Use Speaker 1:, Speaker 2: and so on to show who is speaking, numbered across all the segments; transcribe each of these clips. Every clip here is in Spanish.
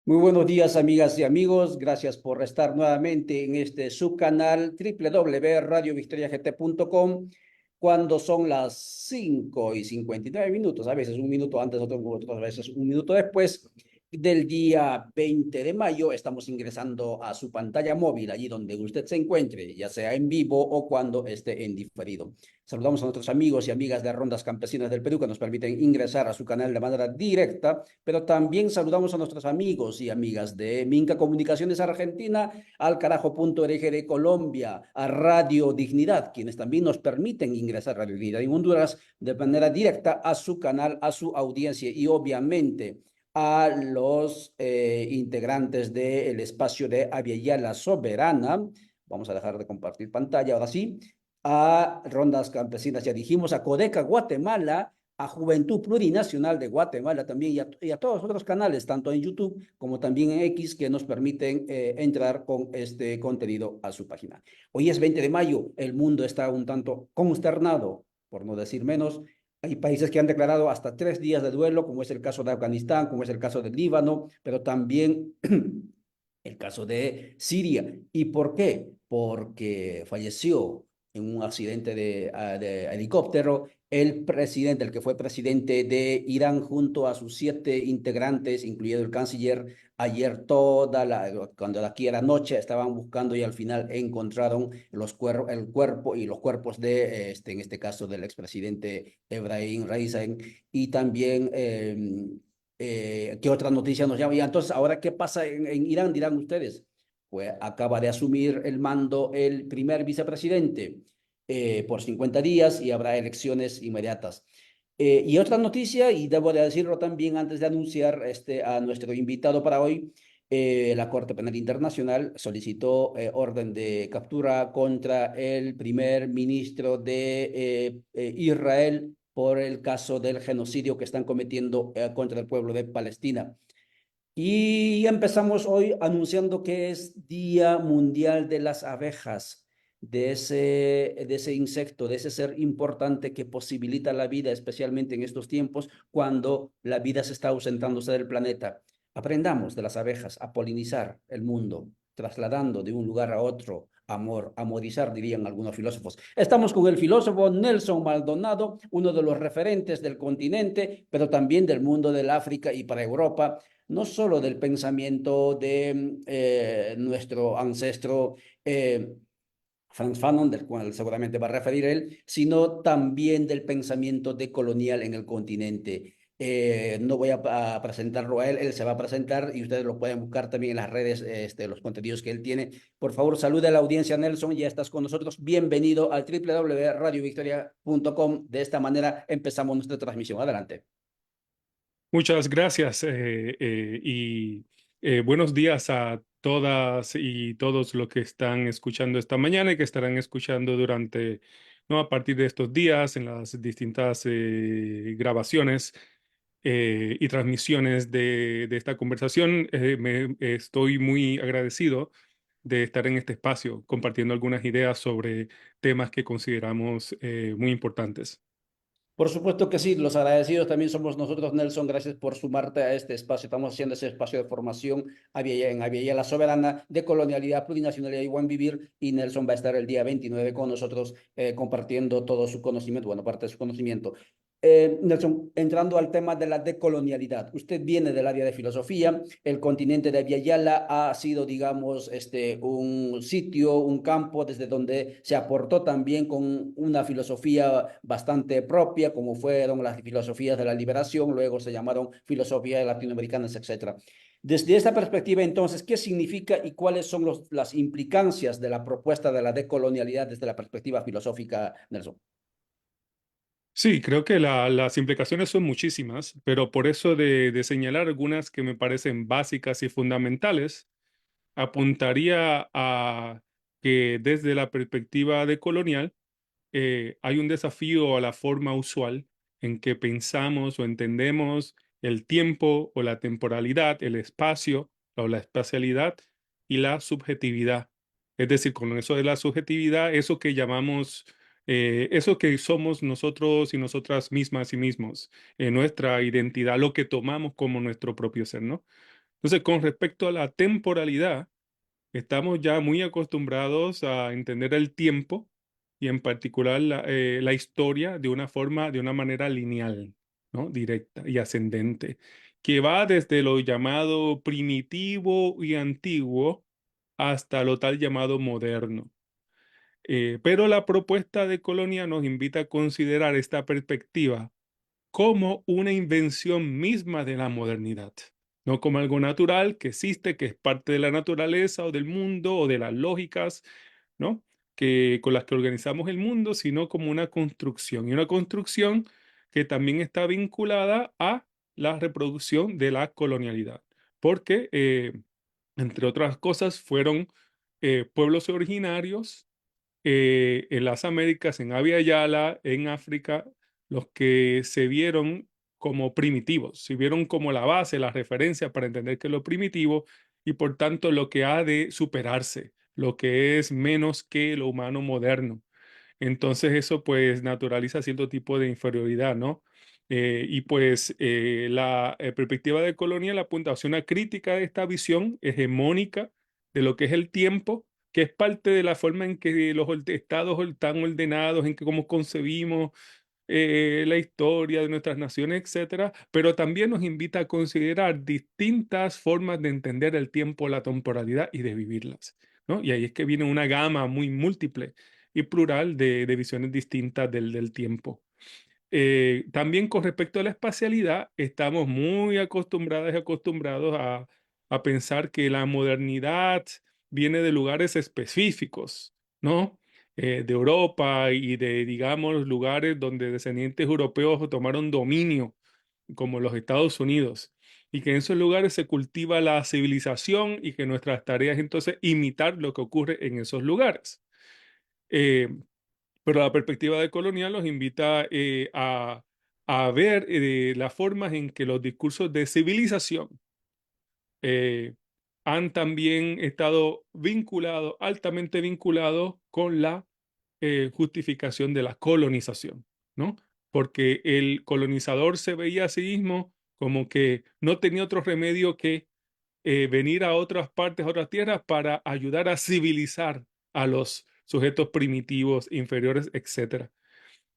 Speaker 1: Muy buenos días, amigas y amigos. Gracias por estar nuevamente en este subcanal www.radiovictoriagt.com cuando son las 5:59 minutos, a veces un minuto antes, otras veces un minuto después del día 20 de mayo. Estamos ingresando a su pantalla móvil, allí donde usted se encuentre, ya sea en vivo o cuando esté en diferido. Saludamos a nuestros amigos y amigas de Rondas Campesinas del Perú que nos permiten ingresar a su canal de manera directa, pero también saludamos a nuestros amigos y amigas de Minca Comunicaciones Argentina, al Carajo.org de Colombia, a Radio Dignidad, quienes también nos permiten ingresar a Radio Dignidad en Honduras de manera directa a su canal, a su audiencia y obviamente a los integrantes del espacio de Aviala Soberana. Vamos a dejar de compartir pantalla, ahora sí. A Rondas Campesinas, ya dijimos, a Codeca Guatemala, a Juventud Plurinacional de Guatemala también y a todos los otros canales, tanto en YouTube como también en X, que nos permiten entrar con este contenido a su página. Hoy es 20 de mayo, el mundo está un tanto consternado, por no decir menos. Hay países que han declarado hasta 3 días de duelo, como es el caso de Afganistán, como es el caso del Líbano, pero también el caso de Siria. ¿Y por qué? Porque falleció en un accidente de helicóptero el presidente, el que fue presidente de Irán, junto a sus 7 integrantes, incluyendo el canciller. Ayer cuando aquí era noche, estaban buscando y al final encontraron el cuerpo y los cuerpos de, en este caso, del expresidente Ebrahim Raisi. Y también ¿qué otra noticia nos llama? Y entonces, ¿ahora qué pasa en Irán? Dirán ustedes. Pues acaba de asumir el mando el primer vicepresidente por 50 días y habrá elecciones inmediatas. Y otra noticia, y debo de decirlo también antes de anunciar a nuestro invitado para hoy, la Corte Penal Internacional solicitó orden de captura contra el primer ministro de Israel por el caso del genocidio que están cometiendo contra el pueblo de Palestina. Y empezamos hoy anunciando que es Día Mundial de las Abejas, de ese insecto, de ese ser importante que posibilita la vida, especialmente en estos tiempos cuando la vida se está ausentándose del planeta. Aprendamos de las abejas a polinizar el mundo, trasladando de un lugar a otro amor, amorizar, dirían algunos filósofos. Estamos con el filósofo Nelson Maldonado, uno de los referentes del continente, pero también del mundo del África y para Europa, no solo del pensamiento de nuestro ancestro Frantz Fanon, del cual seguramente va a referir él, sino también del pensamiento decolonial en el continente. No voy a presentarlo a él, él se va a presentar y ustedes lo pueden buscar también en las redes, los contenidos que él tiene. Por favor, salude a la audiencia, Nelson, ya estás con nosotros. Bienvenido al www.radiovictoria.com. De esta manera empezamos nuestra transmisión. Adelante.
Speaker 2: Muchas gracias buenos días a todas y todos los que están escuchando esta mañana y que estarán escuchando durante, ¿no? A partir de estos días en las distintas grabaciones y transmisiones de esta conversación. Estoy muy agradecido de estar en este espacio compartiendo algunas ideas sobre temas que consideramos muy importantes.
Speaker 1: Por supuesto que sí, los agradecidos también somos nosotros, Nelson. Gracias por sumarte a este espacio. Estamos haciendo ese espacio de formación en Aviala la Soberana, de colonialidad, plurinacionalidad y buen vivir. Y Nelson va a estar el día 29 con nosotros compartiendo todo su conocimiento, bueno, parte de su conocimiento. Nelson, entrando al tema de la decolonialidad, usted viene del área de filosofía. El continente de Aviala ha sido, digamos, un sitio, un campo desde donde se aportó también con una filosofía bastante propia, como fueron las filosofías de la liberación, luego se llamaron filosofías latinoamericanas, etcétera. Desde esta perspectiva, entonces, ¿qué significa y cuáles son las implicancias de la propuesta de la decolonialidad desde la perspectiva filosófica, Nelson?
Speaker 2: Sí, creo que las implicaciones son muchísimas, pero por eso de señalar algunas que me parecen básicas y fundamentales, apuntaría a que desde la perspectiva de colonial hay un desafío a la forma usual en que pensamos o entendemos el tiempo o la temporalidad, el espacio o la espacialidad y la subjetividad. Es decir, con eso de la subjetividad, eso que llamamos, eso que somos nosotros y nosotras mismas y mismos, nuestra identidad, lo que tomamos como nuestro propio ser, ¿no? Entonces, con respecto a la temporalidad, estamos ya muy acostumbrados a entender el tiempo y en particular la historia de una manera lineal, ¿no? Directa y ascendente, que va desde lo llamado primitivo y antiguo hasta lo tal llamado moderno. Pero la propuesta de Colonia nos invita a considerar esta perspectiva como una invención misma de la modernidad, no como algo natural que existe, que es parte de la naturaleza o del mundo o de las lógicas, ¿no? Con las que organizamos el mundo, sino como una construcción, y una construcción que también está vinculada a la reproducción de la colonialidad, porque, entre otras cosas, fueron pueblos originarios en las Américas, en Abya Yala, en África, los que se vieron como primitivos, se vieron como la base, la referencia para entender que es lo primitivo y por tanto lo que ha de superarse, lo que es menos que lo humano moderno. Entonces eso pues naturaliza cierto tipo de inferioridad, ¿no? Y pues la perspectiva de colonial apunta hacia una crítica de esta visión hegemónica de lo que es el tiempo, que es parte de la forma en que los estados están ordenados, en que cómo concebimos la historia de nuestras naciones, etcétera, pero también nos invita a considerar distintas formas de entender el tiempo, la temporalidad y de vivirlas, ¿no? Y ahí es que viene una gama muy múltiple y plural de visiones distintas del tiempo. También con respecto a la espacialidad, estamos muy acostumbrados y acostumbrados a pensar que la modernidad viene de lugares específicos, ¿no? De Europa y de, digamos, lugares donde descendientes europeos tomaron dominio, como los Estados Unidos, y que en esos lugares se cultiva la civilización y que nuestras tareas entonces imitar lo que ocurre en esos lugares. Eh, pero la perspectiva de colonial nos invita a ver las formas en que los discursos de civilización eh, han también estado vinculados, altamente vinculados con la justificación de la colonización, ¿no? Porque el colonizador se veía a sí mismo como que no tenía otro remedio que venir a otras partes, a otras tierras para ayudar a civilizar a los sujetos primitivos, inferiores, etcétera.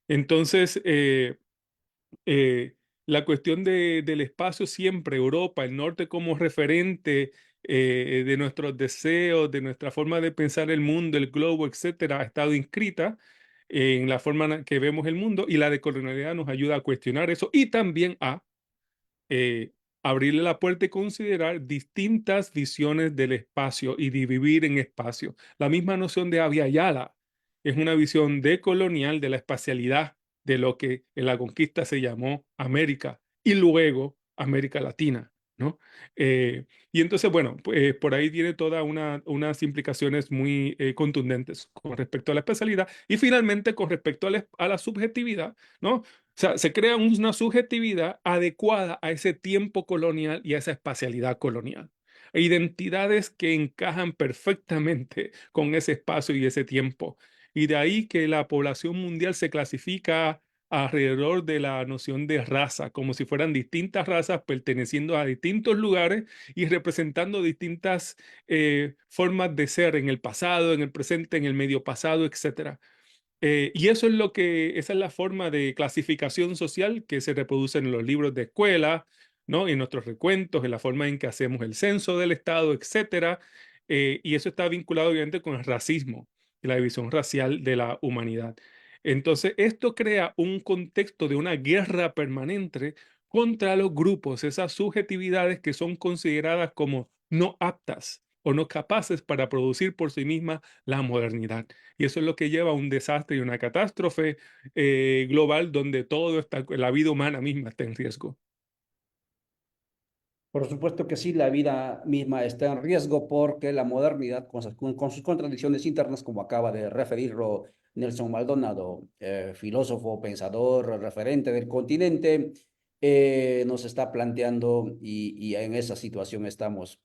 Speaker 2: Entonces, la cuestión del espacio siempre, Europa, el norte como referente de nuestros deseos, de nuestra forma de pensar el mundo, el globo, etcétera, ha estado inscrita en la forma en que vemos el mundo y la decolonialidad nos ayuda a cuestionar eso y también a eh, abrirle la puerta y considerar distintas visiones del espacio y de vivir en espacio. La misma noción de Abya Yala es una visión decolonial de la espacialidad de lo que en la conquista se llamó América y luego América Latina, ¿no? Y entonces, bueno, pues, por ahí viene toda unas implicaciones muy contundentes con respecto a la espacialidad y finalmente con respecto a la subjetividad, ¿no? O sea, se crea una subjetividad adecuada a ese tiempo colonial y a esa espacialidad colonial. E identidades que encajan perfectamente con ese espacio y ese tiempo. Y de ahí que la población mundial se clasifica alrededor de la noción de raza, como si fueran distintas razas perteneciendo a distintos lugares y representando distintas formas de ser en el pasado, en el presente, en el medio pasado, etcétera. Y eso es esa es la forma de clasificación social que se reproduce en los libros de escuela, ¿no? En nuestros recuentos, en la forma en que hacemos el censo del Estado, etcétera. Y eso está vinculado obviamente con el racismo y la división racial de la humanidad. Entonces, esto crea un contexto de una guerra permanente contra los grupos, esas subjetividades que son consideradas como no aptas o no capaces para producir por sí mismas la modernidad. Y eso es lo que lleva a un desastre y una catástrofe global donde todo está, la vida humana misma está en riesgo.
Speaker 1: Por supuesto que sí, la vida misma está en riesgo porque la modernidad, con sus contradicciones internas, como acaba de referirlo Nelson Maldonado, filósofo, pensador, referente del continente, nos está planteando y en esa situación estamos.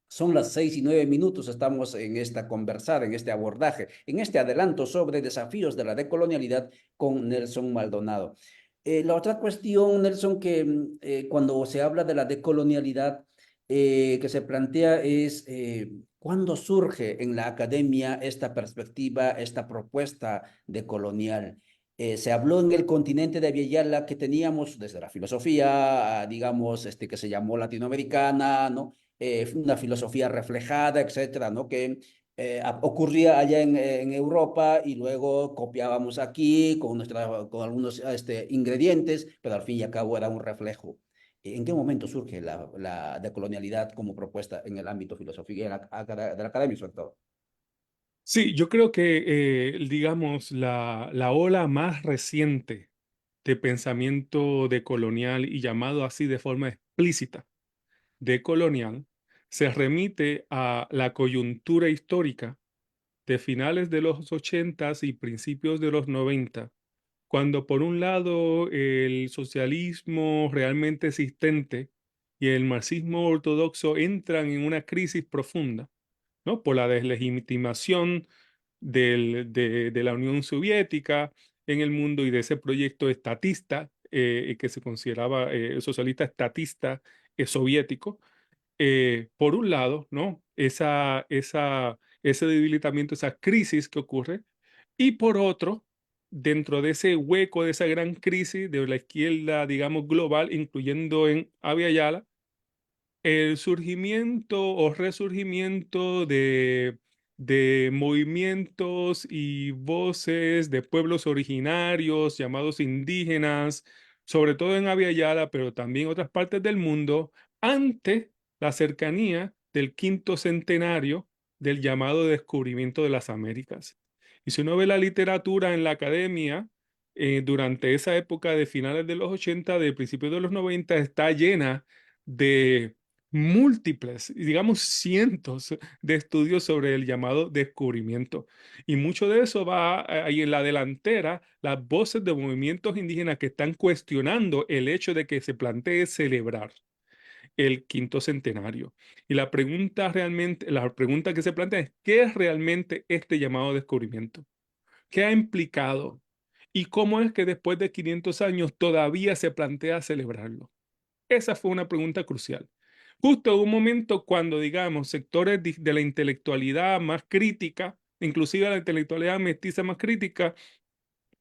Speaker 1: Son las 6:09, estamos en esta conversar, en este abordaje, en este adelanto sobre desafíos de la decolonialidad con Nelson Maldonado. La otra cuestión, Nelson, que cuando se habla de la decolonialidad, que se plantea es ¿cuándo surge en la academia esta perspectiva, esta propuesta de colonial? Se habló en el continente de Abiyala que teníamos desde la filosofía, digamos, que se llamó latinoamericana, ¿no? Una filosofía reflejada, etcétera, ¿no? Que ocurría allá en Europa y luego copiábamos aquí con algunos ingredientes, pero al fin y al cabo era un reflejo. ¿En qué momento surge la decolonialidad como propuesta en el ámbito filosófico y de la academia, sobre todo?
Speaker 2: Sí, yo creo que, digamos, la ola más reciente de pensamiento decolonial y llamado así de forma explícita decolonial se remite a la coyuntura histórica de finales de los 80 y principios de los 90, cuando por un lado el socialismo realmente existente y el marxismo ortodoxo entran en una crisis profunda, ¿no? Por la deslegitimación de la Unión Soviética en el mundo y de ese proyecto estatista que se consideraba socialista estatista soviético. Por un lado, ¿no? Ese debilitamiento, esa crisis que ocurre, y por otro, dentro de ese hueco, de esa gran crisis de la izquierda, digamos, global, incluyendo en Abya Yala, el surgimiento o resurgimiento de movimientos y voces de pueblos originarios llamados indígenas, sobre todo en Abya Yala, pero también en otras partes del mundo, ante la cercanía del quinto centenario del llamado descubrimiento de las Américas. Y si uno ve la literatura en la academia, durante esa época de finales de los 80, de principios de los 90, está llena de múltiples, digamos cientos de estudios sobre el llamado descubrimiento. Y mucho de eso va ahí en la delantera, las voces de movimientos indígenas que están cuestionando el hecho de que se plantee celebrar el quinto centenario. Y la pregunta que se plantea es, ¿qué es realmente este llamado descubrimiento? ¿Qué ha implicado? ¿Y cómo es que después de 500 años todavía se plantea celebrarlo? Esa fue una pregunta crucial. Justo en un momento cuando, digamos, sectores de la intelectualidad más crítica, inclusive la intelectualidad mestiza más crítica,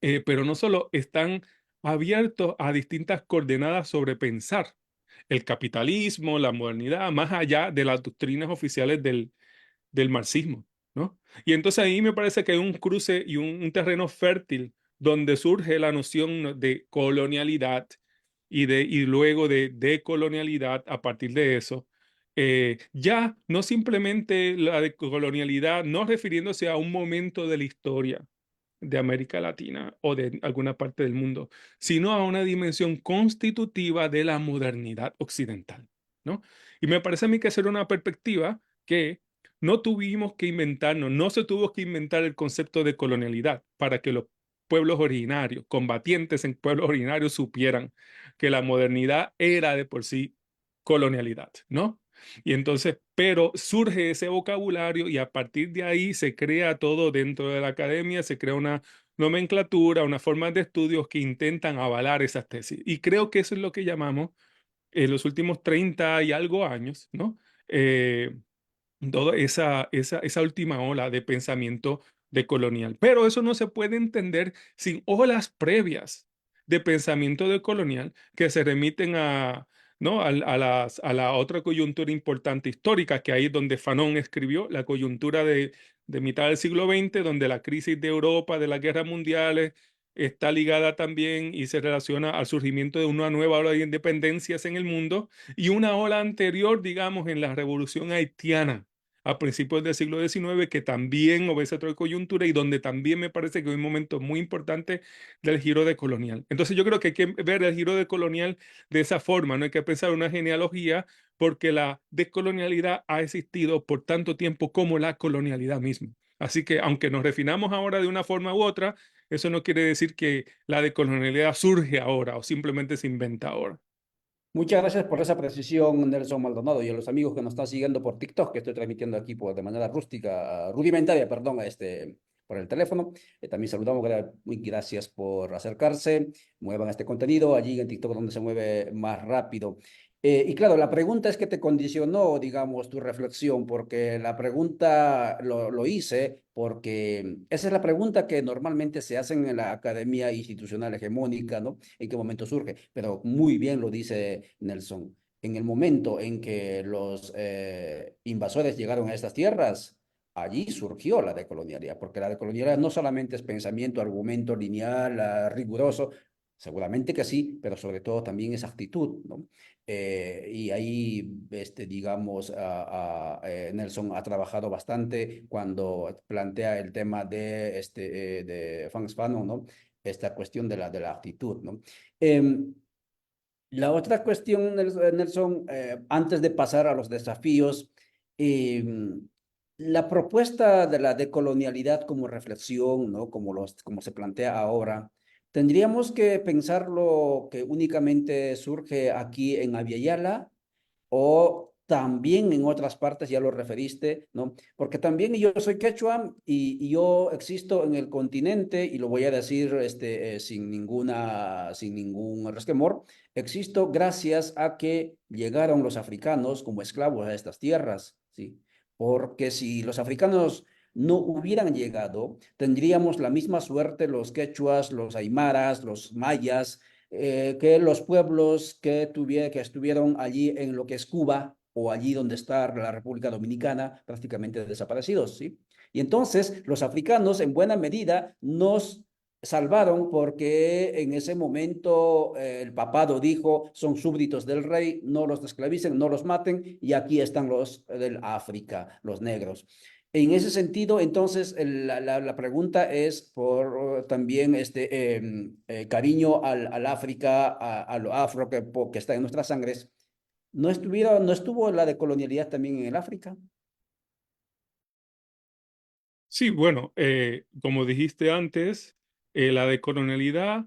Speaker 2: pero no solo están abiertos a distintas coordenadas sobre pensar el capitalismo, la modernidad, más allá de las doctrinas oficiales del marxismo, ¿no? Y entonces ahí me parece que hay un cruce y un terreno fértil donde surge la noción de colonialidad y luego de decolonialidad a partir de eso. Ya no simplemente la decolonialidad, no refiriéndose a un momento de la historia de América Latina o de alguna parte del mundo, sino a una dimensión constitutiva de la modernidad occidental, ¿no? Y me parece a mí que esa era una perspectiva que no tuvimos que inventarnos, no se tuvo que inventar el concepto de colonialidad para que los pueblos originarios, combatientes en pueblos originarios, supieran que la modernidad era de por sí colonialidad, ¿no? Y entonces, pero surge ese vocabulario y a partir de ahí se crea todo dentro de la academia, se crea una nomenclatura, una forma de estudios que intentan avalar esas tesis. Y creo que eso es lo que llamamos en los últimos 30 y algo años, ¿no? Eh, Toda esa última ola de pensamiento decolonial. Pero eso no se puede entender sin olas previas de pensamiento decolonial que se remiten ¿no? A la otra coyuntura importante histórica, que ahí es donde Fanon escribió, la coyuntura de mitad del siglo XX, donde la crisis de Europa, de las guerras mundiales, está ligada también y se relaciona al surgimiento de una nueva ola de independencias en el mundo y una ola anterior, digamos, en la revolución haitiana a principios del siglo XIX, que también obedece a otra coyuntura y donde también me parece que hay un momento muy importante del giro decolonial. Entonces yo creo que hay que ver el giro decolonial de esa forma, no hay que pensar una genealogía, porque la decolonialidad ha existido por tanto tiempo como la colonialidad misma. Así que aunque nos refinamos ahora de una forma u otra, eso no quiere decir que la decolonialidad surge ahora o simplemente se inventa ahora.
Speaker 1: Muchas gracias por esa precisión, Nelson Maldonado, y a los amigos que nos están siguiendo por TikTok, que estoy transmitiendo aquí de manera rústica, rudimentaria, perdón, por el teléfono. También saludamos, muy gracias por acercarse, muevan este contenido allí en TikTok donde se mueve más rápido. Y claro, la pregunta es que te condicionó, digamos, tu reflexión, porque la pregunta lo hice porque esa es la pregunta que normalmente se hace en la academia institucional hegemónica, ¿no? ¿En qué momento surge? Pero muy bien lo dice Nelson. En el momento en que los invasores llegaron a estas tierras, allí surgió la decolonialidad, porque la decolonialidad no solamente es pensamiento, argumento lineal, riguroso, seguramente que sí, pero sobre todo también es actitud, ¿no? Y ahí, digamos, Nelson ha trabajado bastante cuando plantea el tema de Frantz Fanon, ¿no? Esta cuestión de la actitud, ¿no? Em, la otra cuestión, Nelson, antes de pasar a los desafíos, em, la propuesta de la decolonialidad como reflexión, ¿no? Como se plantea ahora, tendríamos que pensarlo que únicamente surge aquí en Abya o también en otras partes, ya lo referiste, ¿no? Porque también yo soy quechua y yo existo en el continente, y lo voy a decir sin ningún resquemor, existo gracias a que llegaron los africanos como esclavos a estas tierras, ¿sí? Porque si los africanos no hubieran llegado, tendríamos la misma suerte los quechuas, los aymaras, los mayas, que los pueblos que estuvieron allí en lo que es Cuba o allí donde está la República Dominicana, prácticamente desaparecidos, ¿sí? Y entonces los africanos en buena medida nos salvaron porque en ese momento el papado dijo, son súbditos del rey, no los esclavicen, no los maten, y aquí están los del África, los negros. En ese sentido, entonces, la pregunta es por también cariño al África, a lo afro que está en nuestras sangres. ¿No estuvo la decolonialidad también en el África?
Speaker 2: Sí, bueno, como dijiste antes, la decolonialidad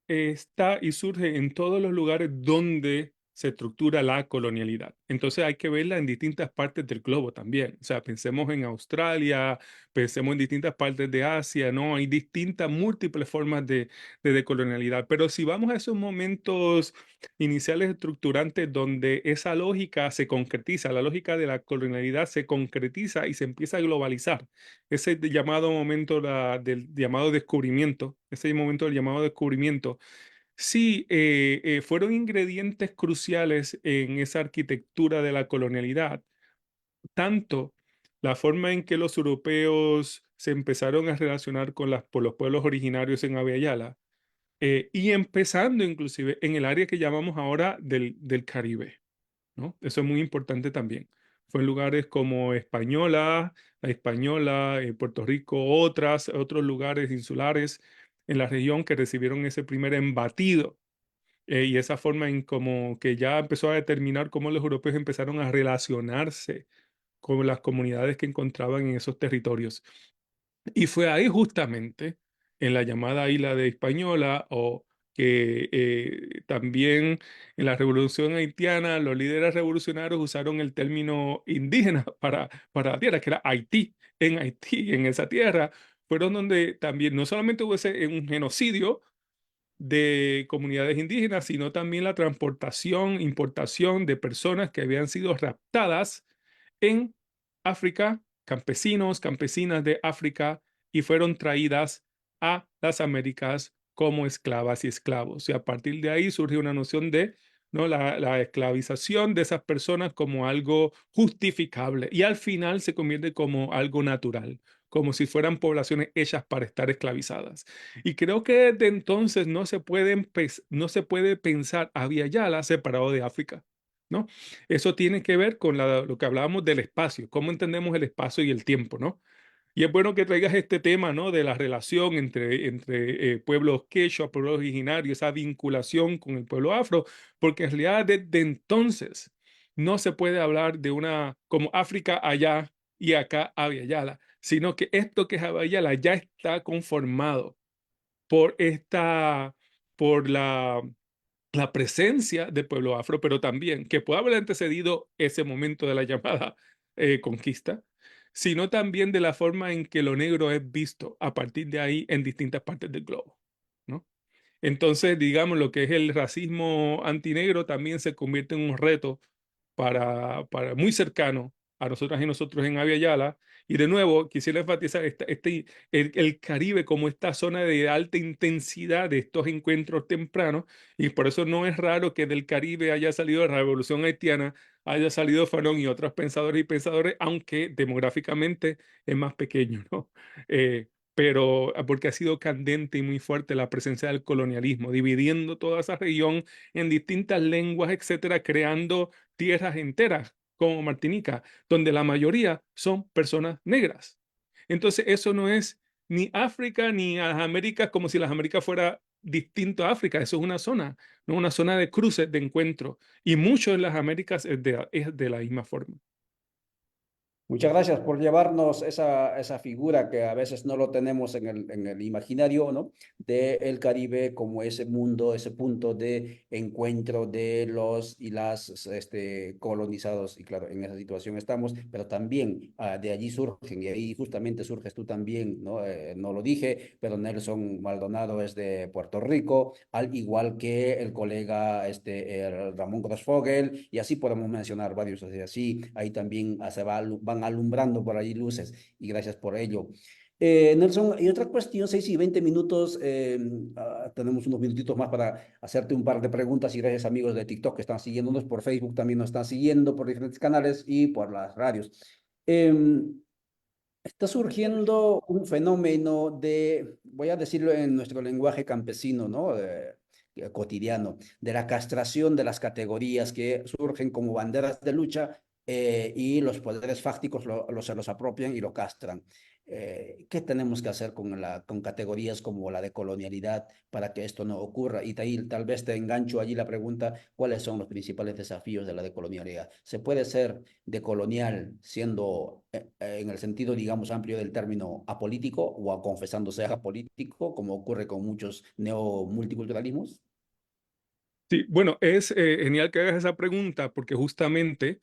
Speaker 2: está y surge en todos los lugares donde se estructura la colonialidad. Entonces hay que verla en distintas partes del globo también. O sea, pensemos en Australia, pensemos en distintas partes de Asia, ¿no? Hay distintas, múltiples formas de decolonialidad. Pero si vamos a esos momentos iniciales estructurantes donde esa lógica se concretiza, la lógica de la colonialidad se concretiza y se empieza a globalizar, ese llamado momento del llamado descubrimiento, ese momento del llamado descubrimiento, sí, fueron ingredientes cruciales en esa arquitectura de la colonialidad, tanto la forma en que los europeos se empezaron a relacionar con por los pueblos originarios en Abya y empezando inclusive en el área que llamamos ahora del Caribe, ¿no? Eso es muy importante también. Fue en lugares como Española, la Española, Puerto Rico, otros lugares insulares en la región que recibieron ese primer embatido y esa forma en como que ya empezó a determinar cómo los europeos empezaron a relacionarse con las comunidades que encontraban en esos territorios. Y fue ahí justamente, en la llamada isla de Hispaniola, o que también en la Revolución Haitiana, los líderes revolucionarios usaron el término indígena para la tierra, que era Haití. En Haití, en esa tierra, fueron donde también no solamente hubo un genocidio de comunidades indígenas, sino también la transportación, importación de personas que habían sido raptadas en África, campesinos, campesinas de África, y fueron traídas a las Américas como esclavas y esclavos. Y a partir de ahí surge una noción de, ¿no? La esclavización de esas personas como algo justificable y al final se convierte como algo natural, como si fueran poblaciones hechas para estar esclavizadas. Y creo que desde entonces no se puede pensar a Yala separado de África, ¿no? Eso tiene que ver con lo que hablábamos del espacio, cómo entendemos el espacio y el tiempo, ¿no? Y es bueno que traigas este tema, ¿no? De la relación entre pueblos quechua, pueblos originarios, esa vinculación con el pueblo afro, porque en realidad desde entonces no se puede hablar de una como África allá y acá Yala, sino que esto que es Yala ya está conformado por por la presencia del pueblo afro, pero también que puede haber antecedido ese momento de la llamada conquista, sino también de la forma en que lo negro es visto a partir de ahí en distintas partes del globo, ¿no? Entonces, digamos, lo que es el racismo antinegro también se convierte en un reto para muy cercano a nosotras y nosotros en Abya Yala. Y de nuevo, quisiera enfatizar el Caribe como esta zona de alta intensidad de estos encuentros tempranos, y por eso no es raro que del Caribe haya salido la revolución haitiana, haya salido Fanon y otros pensadores y pensadores, aunque demográficamente es más pequeño, ¿no? Pero porque ha sido candente y muy fuerte la presencia del colonialismo, dividiendo toda esa región en distintas lenguas, etcétera, creando tierras enteras como Martinica, donde la mayoría son personas negras. Entonces, eso no es ni África ni las Américas como si las Américas fuera distinto a África. Eso es una zona, ¿no? Una zona de cruces, de encuentro. Y mucho en las Américas es de la misma forma.
Speaker 1: Muchas gracias por llevarnos esa figura que a veces no lo tenemos en el imaginario, ¿no? De el Caribe como ese mundo, ese punto de encuentro de los y las colonizados. Y claro, en esa situación estamos, pero también de allí surgen, y ahí justamente surges tú también, ¿no? No lo dije, pero Nelson Maldonado es de Puerto Rico, al igual que el colega Ramón Grossfogel, y así podemos mencionar varios. Así, ahí también van alumbrando por allí luces, y gracias por ello. Nelson, y otra cuestión, 6:20, tenemos unos minutitos más para hacerte un par de preguntas, y gracias amigos de TikTok que están siguiéndonos, por Facebook también nos están siguiendo por diferentes canales y por las radios. Eh, Está surgiendo un fenómeno de, voy a decirlo en nuestro lenguaje campesino, ¿no? Cotidiano, de la castración de las categorías que surgen como banderas de lucha, y los poderes fácticos se los apropian y lo castran. ¿Qué tenemos que hacer con categorías como la de colonialidad para que esto no ocurra? Y tal vez te engancho allí la pregunta, ¿cuáles son los principales desafíos de la decolonialidad? ¿Se puede ser decolonial siendo, en el sentido, digamos, amplio del término, apolítico o confesándose apolítico, como ocurre con muchos neo-multiculturalismos?
Speaker 2: Sí, bueno, es genial que hagas esa pregunta porque justamente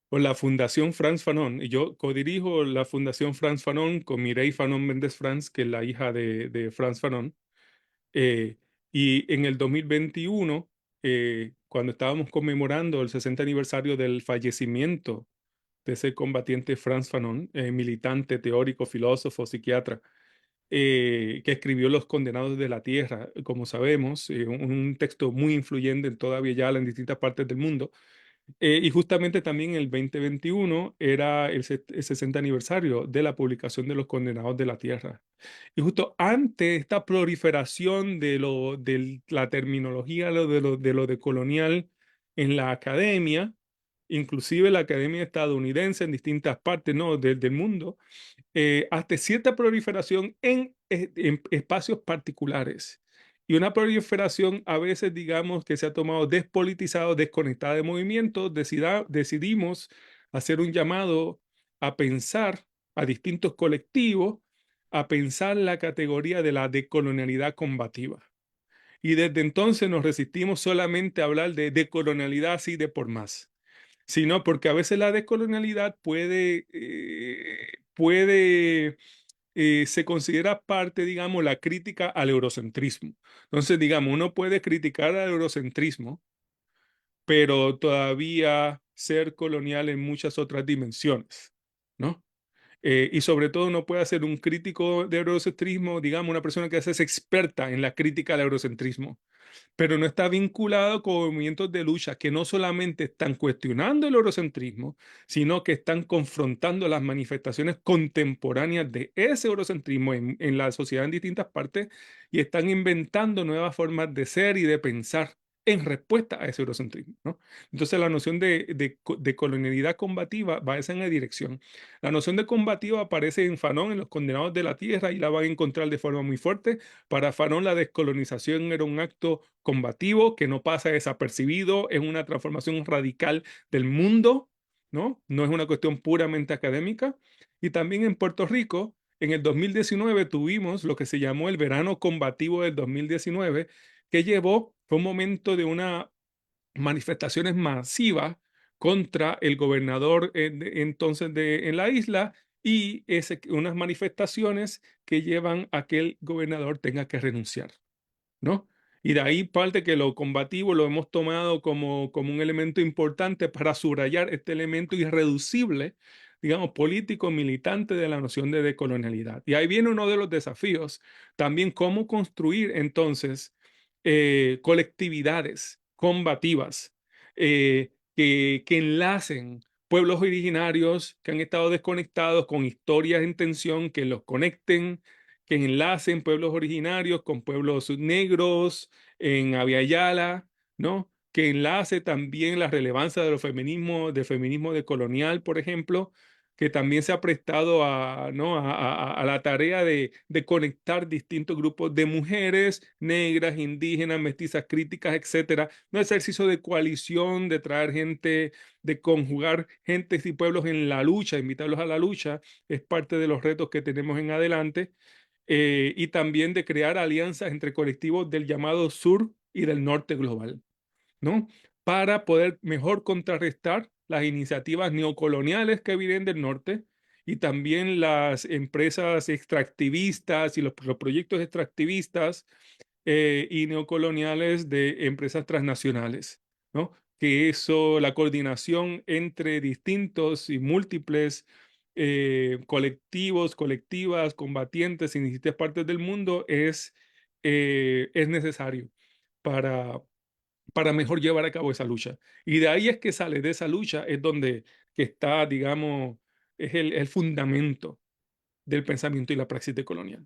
Speaker 2: con la Fundación Frantz Fanon, y yo codirijo la Fundación Frantz Fanon con Mireille Fanon Méndez Franz, que es la hija de Frantz Fanon. Y en el 2021, cuando estábamos conmemorando el 60 aniversario del fallecimiento de ese combatiente Frantz Fanon, militante, teórico, filósofo, psiquiatra, que escribió Los Condenados de la Tierra, como sabemos, un texto muy influyente en toda Villayala, en distintas partes del mundo. Y justamente también el 2021 era el 60 aniversario de la publicación de Los Condenados de la Tierra. Y justo ante esta proliferación de la terminología, de lo de colonial en la academia, inclusive la academia estadounidense en distintas partes, ¿no? del mundo, hasta cierta proliferación en espacios particulares. Y una proliferación a veces, digamos, que se ha tomado despolitizado, desconectada de movimientos, decidimos hacer un llamado a pensar a distintos colectivos, a pensar la categoría de la decolonialidad combativa. Y desde entonces nos resistimos solamente a hablar de decolonialidad así de por más, sino porque a veces la decolonialidad se considera parte, digamos, la crítica al eurocentrismo. Entonces, digamos, uno puede criticar al eurocentrismo, pero todavía ser colonial en muchas otras dimensiones, ¿no? Y sobre todo uno puede ser un crítico de eurocentrismo, digamos, una persona que se es experta en la crítica al eurocentrismo, pero no está vinculado con movimientos de lucha que no solamente están cuestionando el eurocentrismo, sino que están confrontando las manifestaciones contemporáneas de ese eurocentrismo en la sociedad en distintas partes, y están inventando nuevas formas de ser y de pensar en respuesta a ese eurocentrismo, ¿no? Entonces la noción de colonialidad combativa va esa en la dirección. La noción de combativa aparece en Fanon, en Los Condenados de la Tierra, y la van a encontrar de forma muy fuerte. Para Fanon, la descolonización era un acto combativo que no pasa desapercibido, es una transformación radical del mundo, ¿no? No es una cuestión puramente académica. Y también en Puerto Rico, en el 2019 tuvimos lo que se llamó el verano combativo del 2019, que fue un momento de unas manifestaciones masivas contra el gobernador entonces en la isla, y unas manifestaciones que llevan a que el gobernador tenga que renunciar. ¿no? Y de ahí parte que lo combativo lo hemos tomado como un elemento importante para subrayar este elemento irreducible, digamos, político, militante de la noción de decolonialidad. Y ahí viene uno de los desafíos, también cómo construir entonces colectividades combativas que enlacen pueblos originarios que han estado desconectados con historias en tensión, que los conecten, que enlacen pueblos originarios con pueblos negros en Abya Yala, ¿no? Que enlace también la relevancia de los feminismos, del feminismo decolonial, por ejemplo, que también se ha prestado a, ¿no? a la tarea de conectar distintos grupos de mujeres negras, indígenas, mestizas, críticas, etcétera. Un ejercicio de coalición, de traer gente, de conjugar gentes y pueblos en la lucha, invitarlos a la lucha, es parte de los retos que tenemos en adelante. Y también de crear alianzas entre colectivos del llamado sur y del norte global, ¿no? Para poder mejor contrarrestar las iniciativas neocoloniales que vienen del norte y también las empresas extractivistas y los proyectos extractivistas y neocoloniales de empresas transnacionales, ¿no? Que eso, la coordinación entre distintos y múltiples colectivos, colectivas, combatientes en distintas partes del mundo es necesario para, para mejor llevar a cabo esa lucha. Y de ahí es que sale, de esa lucha es donde que está, digamos, es el fundamento del pensamiento y la praxis decolonial.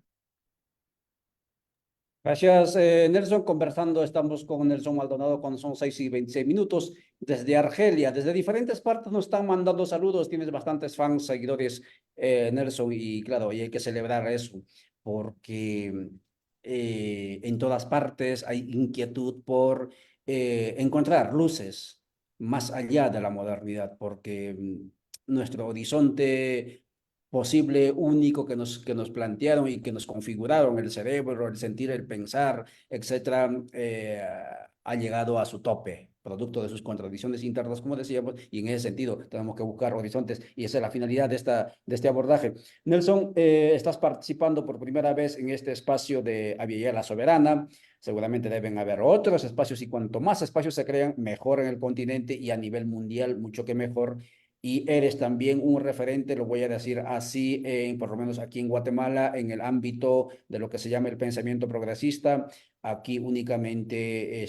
Speaker 1: Gracias, Nelson. Conversando, estamos con Nelson Maldonado cuando son 6:26 desde Argelia. Desde diferentes partes nos están mandando saludos. Tienes bastantes fans, seguidores, Nelson, y claro, y hay que celebrar eso, porque en todas partes hay inquietud por encontrar luces más allá de la modernidad, porque nuestro horizonte posible único que nos plantearon y que nos configuraron el cerebro, el sentir, el pensar, etcétera, ha llegado a su tope, producto de sus contradicciones internas, como decíamos, y en ese sentido tenemos que buscar horizontes y esa es la finalidad de este abordaje. Nelson, estás participando por primera vez en este espacio de Abya la Soberana. Seguramente deben haber otros espacios y cuanto más espacios se crean, mejor en el continente y a nivel mundial, mucho que mejor y eres también un referente, lo voy a decir así, por lo menos aquí en Guatemala, en el ámbito de lo que se llama el pensamiento progresista. Aquí únicamente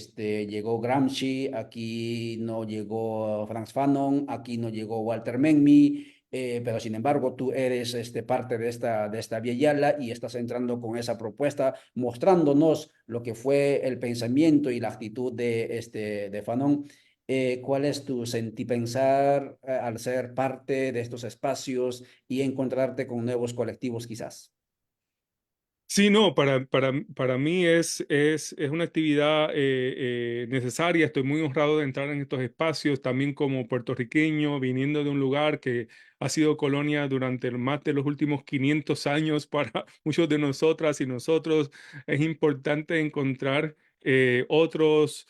Speaker 1: llegó Gramsci, aquí no llegó Franz Fanon, aquí no llegó Walter Memmi, pero sin embargo tú eres parte de esta Via Yala y estás entrando con esa propuesta, mostrándonos lo que fue el pensamiento y la actitud de Fanon. ¿Cuál es tu sentipensar al ser parte de estos espacios y encontrarte con nuevos colectivos quizás?
Speaker 2: Sí, no, para mí es una actividad necesaria. Estoy muy honrado de entrar en estos espacios, también como puertorriqueño, viniendo de un lugar que ha sido colonia durante más de los últimos 500 años para muchos de nosotras y nosotros. Es importante encontrar otros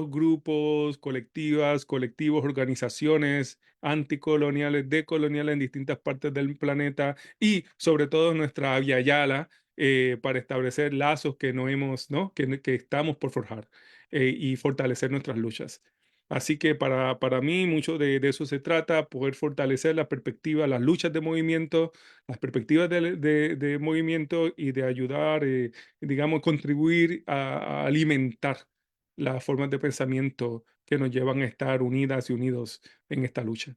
Speaker 2: grupos, colectivas, colectivos, organizaciones anticoloniales, decoloniales en distintas partes del planeta y sobre todo en nuestra Via Yala para establecer lazos que no hemos, ¿no? Que estamos por forjar y fortalecer nuestras luchas. Así que para mí mucho de eso se trata, poder fortalecer la perspectiva, las luchas de movimiento, las perspectivas de movimiento y de ayudar, digamos, contribuir a alimentar las formas de pensamiento que nos llevan a estar unidas y unidos en esta lucha.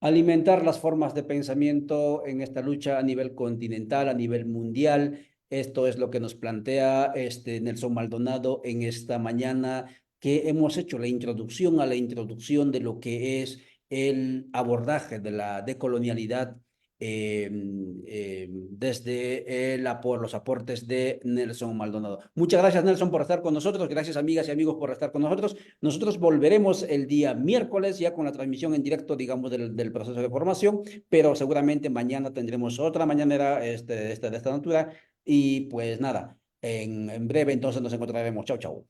Speaker 1: Alimentar las formas de pensamiento en esta lucha a nivel continental, a nivel mundial. Esto es lo que nos plantea Nelson Maldonado en esta mañana, que hemos hecho la introducción a la introducción de lo que es el abordaje de la decolonialidad desde los aportes de Nelson Maldonado. Muchas gracias, Nelson, por estar con nosotros. Gracias, amigas y amigos, por estar con nosotros. Nosotros volveremos el día miércoles ya con la transmisión en directo, digamos, del proceso de formación, pero seguramente mañana tendremos otra mañanera de esta natura. Y pues nada, en breve entonces nos encontraremos. Chao, chao.